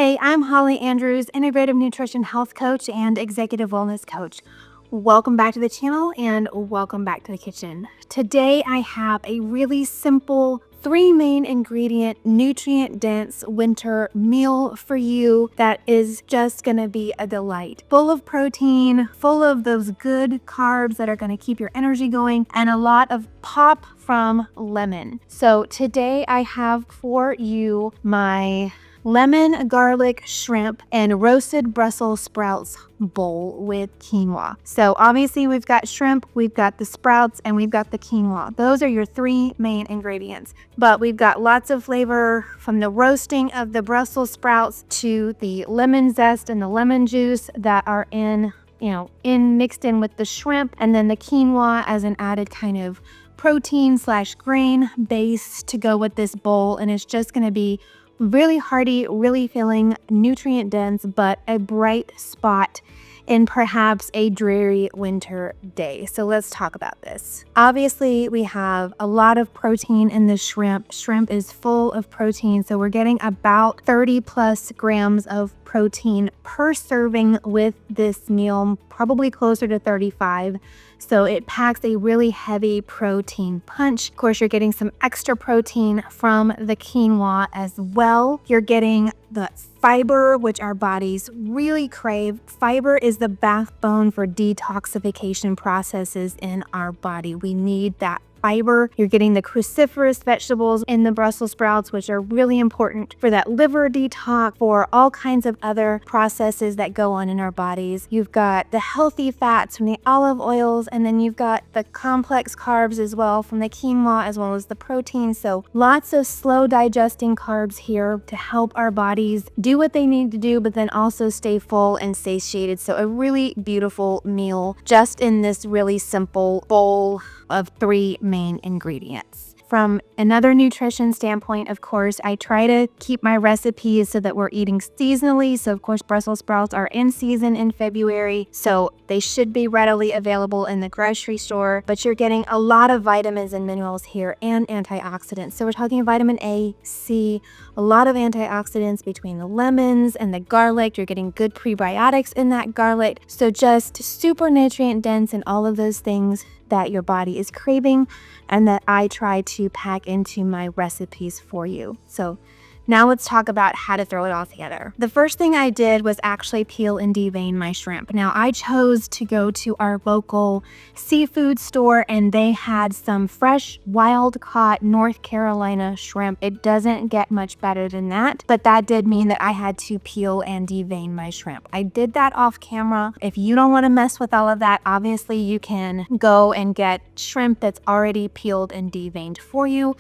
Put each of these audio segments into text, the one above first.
Hey, I'm Holly Andrews, Integrative Nutrition Health Coach and Executive Wellness Coach. Welcome back to the channel and welcome back to the kitchen. Today I have a really simple 3 main ingredient, nutrient dense winter meal for you that is just gonna be a delight. Full of protein, full of those good carbs that are gonna keep your energy going, and a lot of pop from lemon. So today I have for you my lemon garlic shrimp and roasted Brussels sprouts bowl with quinoa. So obviously we've got shrimp, we've got the sprouts, and we've got the quinoa. Those are your 3 main ingredients. But we've got lots of flavor from the roasting of the Brussels sprouts to the lemon zest and the lemon juice that are mixed in with the shrimp, and then the quinoa as an added kind of protein/grain base to go with this bowl. And it's just going to be really hearty, really filling, nutrient dense, but a bright spot in perhaps a dreary winter day. So let's talk about this. Obviously, we have a lot of protein in the shrimp. Shrimp is full of protein, so we're getting about 30 plus grams of protein per serving with this meal, probably closer to 35. So it packs a really heavy protein punch. Of course, you're getting some extra protein from the quinoa as well. You're getting the fiber, which our bodies really crave. Fiber is the backbone for detoxification processes in our body. We need that fiber. You're getting the cruciferous vegetables in the Brussels sprouts, which are really important for that liver detox, for all kinds of other processes that go on in our bodies. You've got the healthy fats from the olive oils, and then you've got the complex carbs as well from the quinoa, as well as the protein. So lots of slow digesting carbs here to help our bodies do what they need to do, but then also stay full and satiated. So a really beautiful meal just in this really simple bowl of 3 main ingredients. From another nutrition standpoint, of course, I try to keep my recipes so that we're eating seasonally. So of course, Brussels sprouts are in season in February, so they should be readily available in the grocery store, but you're getting a lot of vitamins and minerals here and antioxidants. So we're talking vitamin A, C, a lot of antioxidants between the lemons and the garlic. You're getting good prebiotics in that garlic. So just super nutrient dense and all of those things that your body is craving and that I try to pack into my recipes for you. So now let's talk about how to throw it all together. The first thing I did was actually peel and devein my shrimp. Now I chose to go to our local seafood store and they had some fresh wild caught North Carolina shrimp. It doesn't get much better than that, but that did mean that I had to peel and devein my shrimp. I did that off camera. If you don't want to mess with all of that, obviously you can go and get shrimp that's already peeled and deveined for you.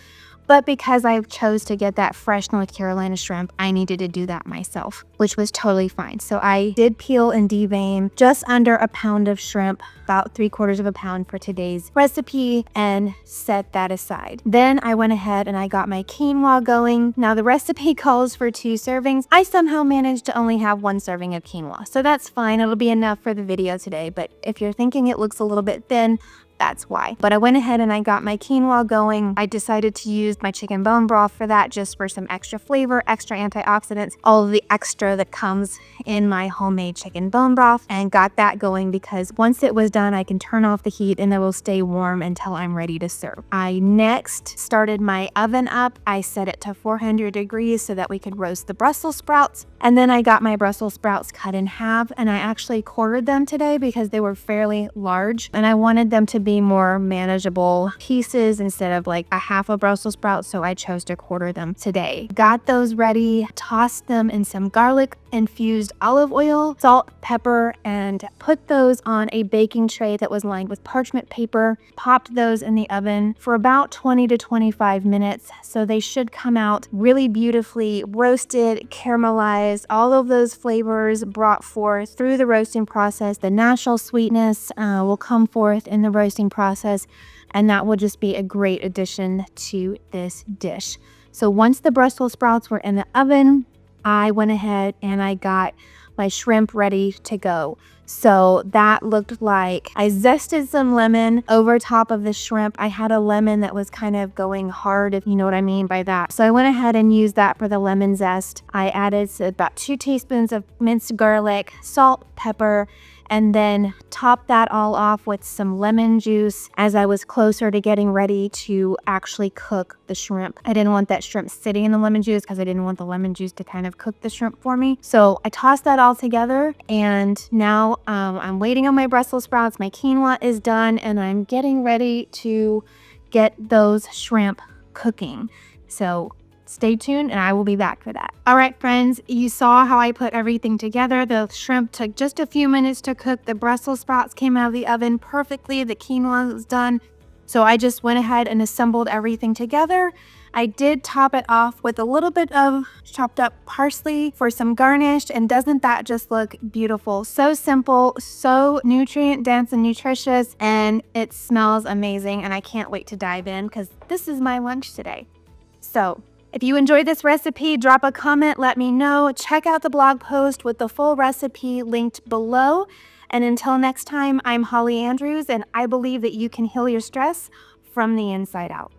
But because I chose to get that fresh North Carolina shrimp, I needed to do that myself, which was totally fine. So I did peel and devein just under a pound of shrimp, about 3/4 of a pound for today's recipe, and set that aside. Then I went ahead and I got my quinoa going. Now the recipe calls for 2 servings. I somehow managed to only have 1 serving of quinoa. So that's fine. It'll be enough for the video today. But if you're thinking it looks a little bit thin, that's why. But I went ahead and I got my quinoa going. I decided to use my chicken bone broth for that, just for some extra flavor, extra antioxidants, all of the extra that comes in my homemade chicken bone broth, and got that going because once it was done, I can turn off the heat and it will stay warm until I'm ready to serve. I next started my oven up. I set it to 400 degrees so that we could roast the Brussels sprouts. And then I got my Brussels sprouts cut in half, and I actually quartered them today because they were fairly large and I wanted them to be more manageable pieces instead of like a half a Brussels sprout, so I chose to quarter them today. Got those ready, tossed them in some garlic infused olive oil, salt, pepper, and put those on a baking tray that was lined with parchment paper. Popped those in the oven for about 20 to 25 minutes, so they should come out really beautifully roasted, caramelized, all of those flavors brought forth through the roasting process. The natural sweetness will come forth in the roasting process, and that will just be a great addition to this dish. So once the Brussels sprouts were in the oven, I went ahead and I got my shrimp ready to go. So that looked like I zested some lemon over top of the shrimp. I had a lemon that was kind of going hard, if you know what I mean by that. So I went ahead and used that for the lemon zest. I added about 2 teaspoons of minced garlic, salt, pepper, and then topped that all off with some lemon juice as I was closer to getting ready to actually cook the shrimp. I didn't want that shrimp sitting in the lemon juice because I didn't want the lemon juice to kind of cook the shrimp for me. So I tossed that all together, and now I'm waiting on my Brussels sprouts. My quinoa is done, and I'm getting ready to get those shrimp cooking. So stay tuned and I will be back for that. All right, friends, you saw how I put everything together. The shrimp took just a few minutes to cook. The Brussels sprouts came out of the oven perfectly. The quinoa was done. So I just went ahead and assembled everything together. I did top it off with a little bit of chopped up parsley for some garnish, and doesn't that just look beautiful? So simple, so nutrient dense and nutritious, and it smells amazing, and I can't wait to dive in because this is my lunch today. So if you enjoyed this recipe, drop a comment, let me know. Check out the blog post with the full recipe linked below. And until next time, I'm Holly Andrews, and I believe that you can heal your stress from the inside out.